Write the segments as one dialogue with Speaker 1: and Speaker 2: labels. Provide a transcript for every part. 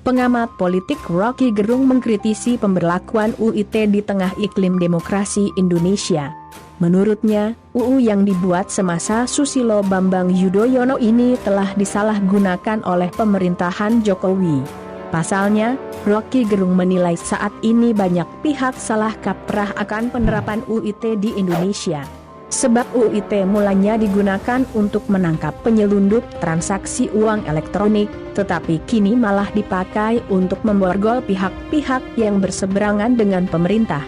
Speaker 1: Pengamat politik Rocky Gerung mengkritisi pemberlakuan UU ITE di tengah iklim demokrasi Indonesia. Menurutnya, UU yang dibuat semasa Susilo Bambang Yudhoyono ini telah disalahgunakan oleh pemerintahan Jokowi. Pasalnya, Rocky Gerung menilai saat ini banyak pihak salah kaprah akan penerapan UU ITE di Indonesia. Sebab UU ITE mulanya digunakan untuk menangkap penyelundup transaksi uang elektronik, tetapi kini malah dipakai untuk memborgol pihak-pihak yang berseberangan dengan pemerintah.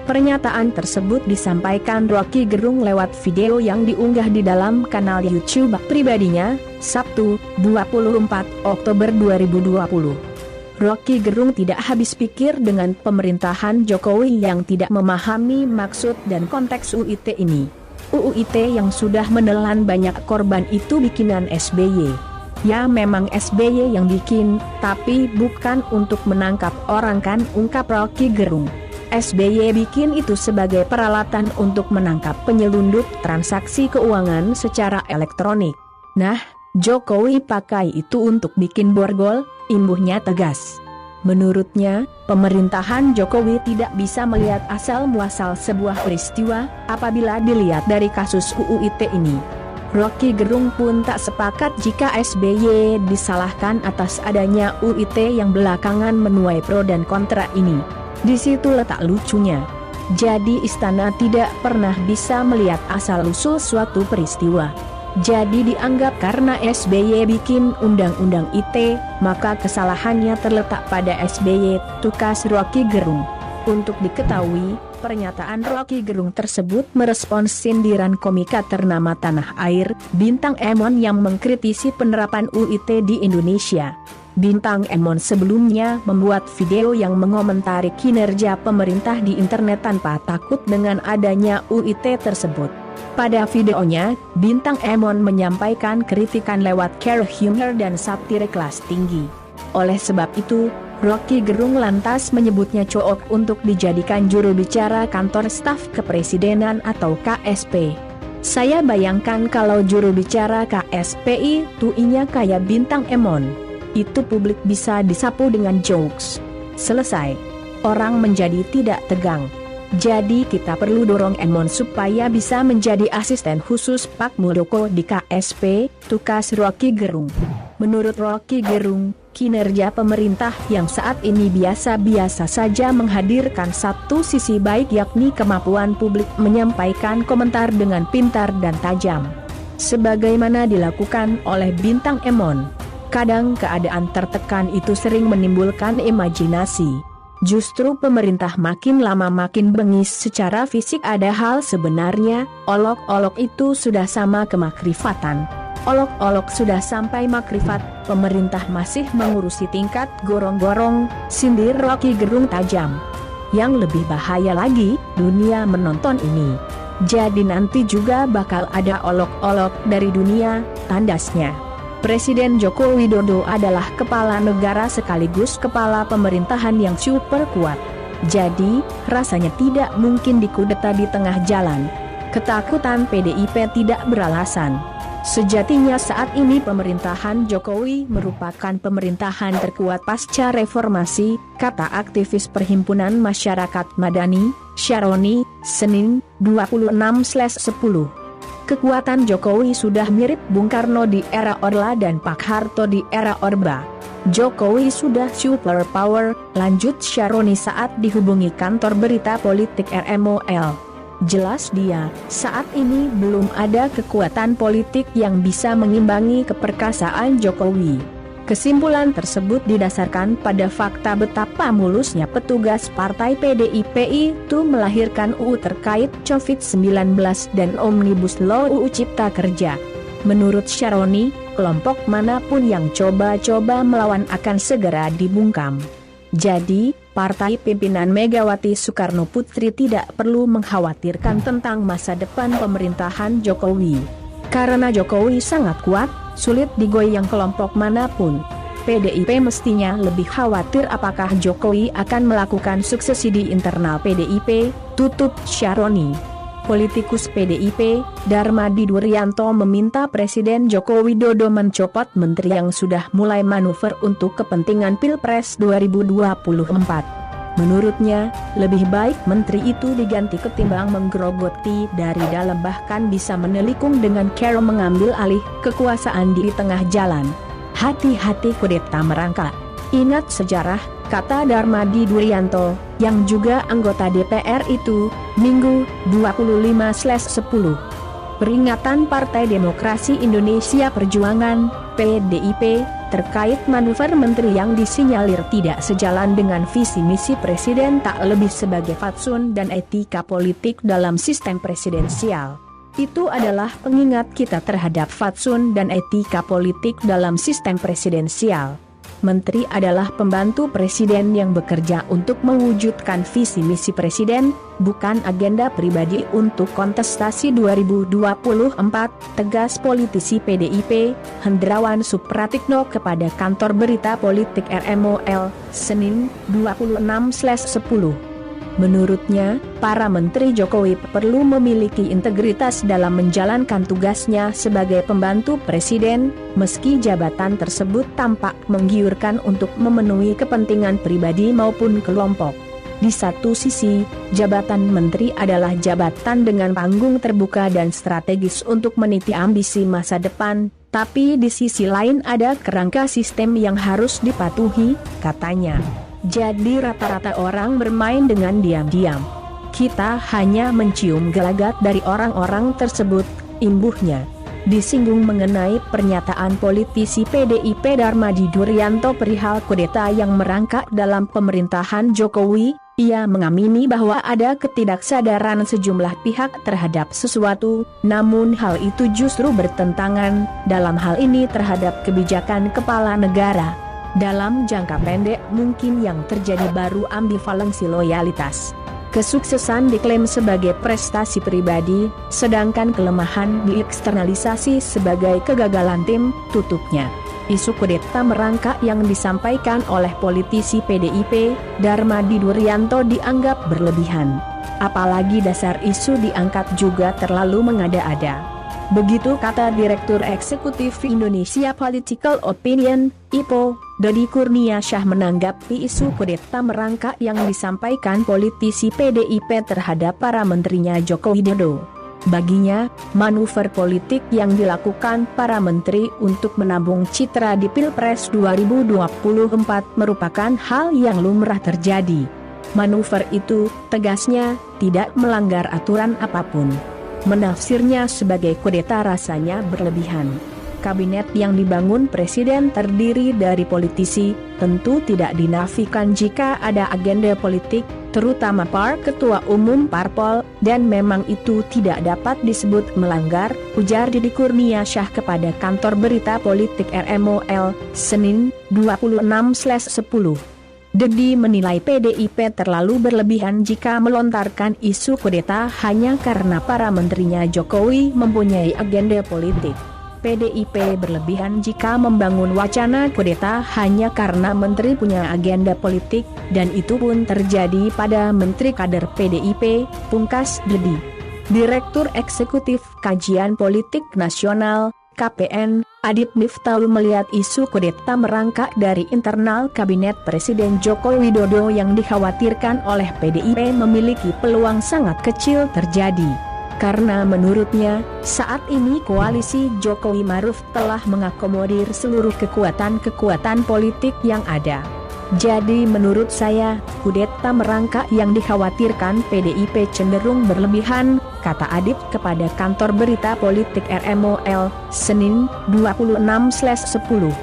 Speaker 1: Pernyataan tersebut disampaikan Rocky Gerung lewat video yang diunggah di dalam kanal YouTube pribadinya, Sabtu, 24 Oktober 2020. Rocky Gerung tidak habis pikir dengan pemerintahan Jokowi yang tidak memahami maksud dan konteks UU ITE ini. UU ITE yang sudah menelan banyak korban itu bikinan SBY. Ya memang SBY yang bikin, tapi bukan untuk menangkap orang kan, ungkap Rocky Gerung. SBY bikin itu sebagai peralatan untuk menangkap penyelundup transaksi keuangan secara elektronik. Nah, Jokowi pakai itu untuk bikin borgol, imbuhnya tegas. Menurutnya, pemerintahan Jokowi tidak bisa melihat asal-muasal sebuah peristiwa apabila dilihat dari kasus UU ITE ini. Rocky Gerung pun tak sepakat jika SBY disalahkan atas adanya UU ITE yang belakangan menuai pro dan kontra ini. Di situ letak lucunya. Jadi istana tidak pernah bisa melihat asal-usul suatu peristiwa. Jadi dianggap karena SBY bikin undang-undang ITE, maka kesalahannya terletak pada SBY, tukas Rocky Gerung. Untuk diketahui, pernyataan Rocky Gerung tersebut merespons sindiran komika ternama tanah air, Bintang Emon yang mengkritisi penerapan UU ITE di Indonesia. Bintang Emon sebelumnya membuat video yang mengomentari kinerja pemerintah di internet tanpa takut dengan adanya UU ITE tersebut. Pada videonya, Bintang Emon menyampaikan kritikan lewat care humor dan satire kelas tinggi. Oleh sebab itu, Rocky Gerung lantas menyebutnya cook untuk dijadikan juru bicara kantor staf kepresidenan atau KSP. Saya bayangkan kalau juru bicara KSP itu inya kayak Bintang Emon. Itu publik bisa disapu dengan jokes. Selesai. Orang menjadi tidak tegang. Jadi kita perlu dorong Emon supaya bisa menjadi asisten khusus Pak Muldoko di KSP, tukas Rocky Gerung. Menurut Rocky Gerung, kinerja pemerintah yang saat ini biasa-biasa saja menghadirkan satu sisi baik yakni kemampuan publik menyampaikan komentar dengan pintar dan tajam. Sebagaimana dilakukan oleh Bintang Emon. Kadang keadaan tertekan itu sering menimbulkan imajinasi. Justru pemerintah makin lama makin bengis secara fisik. Ada hal sebenarnya, olok-olok itu sudah sama kemakrifatan. Olok-olok sudah sampai makrifat, pemerintah masih mengurusi tingkat gorong-gorong, sindir Rocky Gerung tajam. Yang lebih bahaya lagi, dunia menonton ini. Jadi nanti juga bakal ada olok-olok dari dunia, tandasnya. Presiden Joko Widodo adalah kepala negara sekaligus kepala pemerintahan yang super kuat. Jadi, rasanya tidak mungkin dikudeta di tengah jalan. Ketakutan PDIP tidak beralasan. Sejatinya saat ini pemerintahan Jokowi merupakan pemerintahan terkuat pasca reformasi, kata aktivis Perhimpunan Masyarakat Madani, Syaroni, Senin, 26/10. Kekuatan Jokowi sudah mirip Bung Karno di era Orla dan Pak Harto di era Orba. Jokowi sudah super power, lanjut Syaroni saat dihubungi kantor berita politik RMOL. Jelas dia, saat ini belum ada kekuatan politik yang bisa mengimbangi keperkasaan Jokowi. Kesimpulan tersebut didasarkan pada fakta betapa mulusnya petugas partai PDIP itu melahirkan UU terkait COVID-19 dan Omnibus Law UU Cipta Kerja. Menurut Syaroni, kelompok manapun yang coba-coba melawan akan segera dibungkam. Jadi, partai pimpinan Megawati Soekarno Putri tidak perlu mengkhawatirkan tentang masa depan pemerintahan Jokowi. Karena Jokowi sangat kuat, sulit digoyang kelompok manapun. PDIP mestinya lebih khawatir apakah Jokowi akan melakukan suksesi di internal PDIP, tutup Syaroni. Politikus PDIP, Darmadi Dwiryanto meminta Presiden Joko Widodo mencopot menteri yang sudah mulai manuver untuk kepentingan Pilpres 2024. Menurutnya, lebih baik menteri itu diganti ketimbang menggerogoti dari dalam, bahkan bisa menelikung dengan cara mengambil alih kekuasaan di tengah jalan. Hati-hati kudeta merangkak. Ingat sejarah, kata Darmadi Dwiryanto, yang juga anggota DPR itu, Minggu 25/10. Peringatan Partai Demokrasi Indonesia Perjuangan, PDIP, terkait manuver menteri yang disinyalir tidak sejalan dengan visi misi Presiden tak lebih sebagai fatsun dan etika politik dalam sistem presidensial. Itu adalah pengingat kita terhadap fatsun dan etika politik dalam sistem presidensial. Menteri adalah pembantu presiden yang bekerja untuk mewujudkan visi misi presiden, bukan agenda pribadi untuk kontestasi 2024, tegas politisi PDIP, Hendrawan Supratikno kepada kantor berita politik RMOL, Senin, 26/10. Menurutnya, para menteri Jokowi perlu memiliki integritas dalam menjalankan tugasnya sebagai pembantu presiden, meski jabatan tersebut tampak menggiurkan untuk memenuhi kepentingan pribadi maupun kelompok. Di satu sisi, jabatan menteri adalah jabatan dengan panggung terbuka dan strategis untuk meniti ambisi masa depan, tapi di sisi lain ada kerangka sistem yang harus dipatuhi, katanya. Jadi rata-rata orang bermain dengan diam-diam. Kita hanya mencium gelagat dari orang-orang tersebut, imbuhnya. Disinggung mengenai pernyataan politisi PDIP Darmadi Dwiryanto perihal kudeta yang merangkak dalam pemerintahan Jokowi, ia mengamini bahwa ada ketidaksadaran sejumlah pihak terhadap sesuatu, namun hal itu justru bertentangan, dalam hal ini terhadap kebijakan kepala negara. Dalam jangka pendek mungkin yang terjadi baru ambivalensi loyalitas. Kesuksesan diklaim sebagai prestasi pribadi, sedangkan kelemahan dieksternalisasi sebagai kegagalan tim, tutupnya. Isu kudeta merangkak yang disampaikan oleh politisi PDIP, Darmadi Dwiryanto dianggap berlebihan. Apalagi dasar isu diangkat juga terlalu mengada-ada. Begitu kata Direktur Eksekutif Indonesia Political Opinion, IPO, Dodi Kurniasyah menanggapi isu kudeta merangkak yang disampaikan politisi PDIP terhadap para menterinya Joko Widodo. Baginya, manuver politik yang dilakukan para menteri untuk menabung citra di Pilpres 2024 merupakan hal yang lumrah terjadi. Manuver itu, tegasnya, tidak melanggar aturan apapun. Menafsirnya sebagai kudeta rasanya berlebihan. Kabinet yang dibangun presiden terdiri dari politisi, tentu tidak dinafikan jika ada agenda politik, terutama para ketua umum parpol, dan memang itu tidak dapat disebut melanggar, ujar Dodi Kurniasyah kepada kantor berita politik RMOL, Senin, 26/10. Dodi menilai PDIP terlalu berlebihan jika melontarkan isu kudeta hanya karena para menterinya Jokowi mempunyai agenda politik. PDIP berlebihan jika membangun wacana kudeta hanya karena menteri punya agenda politik, dan itu pun terjadi pada menteri kader PDIP, pungkas Dodi. Direktur Eksekutif Kajian Politik Nasional, KPN, Adip Miftahul melihat isu kudeta merangkak dari internal Kabinet Presiden Joko Widodo yang dikhawatirkan oleh PDIP memiliki peluang sangat kecil terjadi. Karena menurutnya, saat ini koalisi Jokowi Maruf telah mengakomodir seluruh kekuatan-kekuatan politik yang ada. Jadi menurut saya, kudeta merangkak yang dikhawatirkan PDIP cenderung berlebihan, kata Adip kepada kantor berita politik RMOL, Senin, 26/10.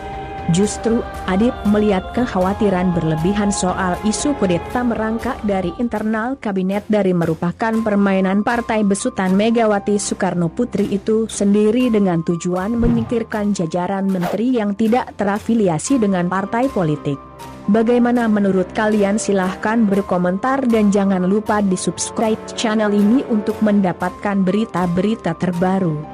Speaker 1: Justru, Adip melihat kekhawatiran berlebihan soal isu kudeta merangkak dari internal kabinet dari merupakan permainan partai besutan Megawati Soekarno Putri itu sendiri dengan tujuan menyingkirkan jajaran menteri yang tidak terafiliasi dengan partai politik. Bagaimana menurut kalian? Silahkan berkomentar dan jangan lupa di subscribe channel ini untuk mendapatkan berita-berita terbaru.